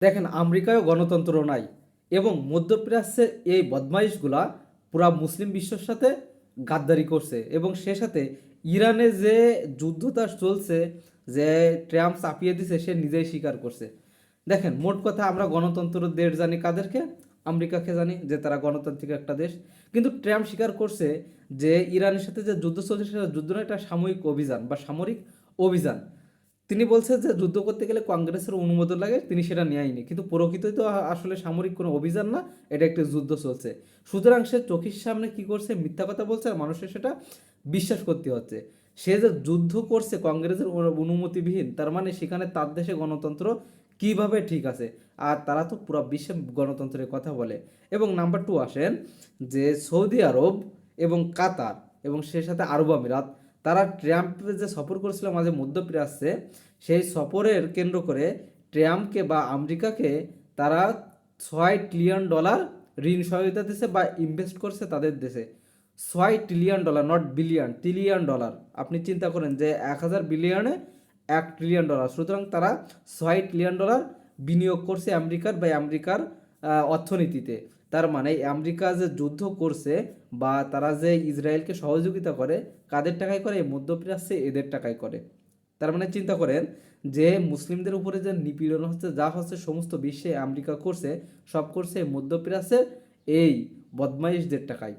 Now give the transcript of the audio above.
দেখেন, আমেরিকায়ও গণতন্ত্র নাই এবং মধ্যপ্রাচ্যের এই বদমাইশগুলা পুরা মুসলিম বিশ্বের সাথে গাদ্দারি করছে এবং সে সাথে ইরানে যে যুদ্ধটা চলছে, যে ট্রাম্প চাপিয়ে দিছে, সে নিজেই স্বীকার করছে। দেখেন, মোট কথা আমরা গণতন্ত্র দেশ জানি কাদেরকে? আমেরিকাকে জানি, যে তারা গণতান্ত্রিক একটা দেশ। কিন্তু ট্রাম্প স্বীকার করছে যে ইরানের সাথে যে যুদ্ধ চলছে সেটা যুদ্ধ না, একটা সাময়িক অভিযান বা সামরিক অভিযান। তিনি বলছেন যে যুদ্ধ করতে গেলে কংগ্রেসের অনুমোদন লাগে, তিনি সেটা নেয়নি, কিন্তু প্রকৃতই তো আসলে সামরিক কোনো অভিযান না, এটা একটি যুদ্ধ চলছে। সুতরাং সে চোখের সামনে কি করছে? মিথ্যা কথা বলছে, আর মানুষের সেটা বিশ্বাস করতে হচ্ছে। সে যে যুদ্ধ করছে কংগ্রেসের অনুমতিবিহীন, তার মানে সেখানে তার দেশে গণতন্ত্র কিভাবে ঠিক আছে? আর তারা তো পুরো বিশ্বে গণতন্ত্রের কথা বলে। এবং নাম্বার টু আসেন, যে সৌদি আরব এবং কাতার এবং সে সাথে আরব আমিরাত, তারা ট্রাম্পের যে সফর করেছিল মাঝে মধ্যপ্রাচ্যে, সেই সফরের কেন্দ্র করে ট্রাম্পকে বা আমেরিকাকে তারা $6 ট্রিলিয়ন ঋণ সহায়তা দিছে বা ইনভেস্ট করছে তাদের দেশে। $6 ট্রিলিয়ন, নট বিলিয়ন, $ট্রিলিয়ন। আপনি চিন্তা করেন যে 1000 বিলিয়নে $1 ট্রিলিয়ন, সুতরাং তারা $6 ট্রিলিয়ন বিনিয়োগ করছে আমেরিকার বা আমেরিকার অর্থনীতিতে। তার মানে আমেরিকা যে যুদ্ধ করছে বা তারা যে ইসরায়েলকে সহযোগিতা করে, কাদের টাকায় করে? মধ্যপ্রাচ্যে এদের টাকায় করে। তার মানে চিন্তা করেন যে মুসলিমদের উপরে যে নিপীড়ন হচ্ছে, যা হচ্ছে সমস্ত বিশ্বে আমেরিকা করছে, সব করছে মধ্যপ্রাচ্যের এই বদমাইশদের টাকায়।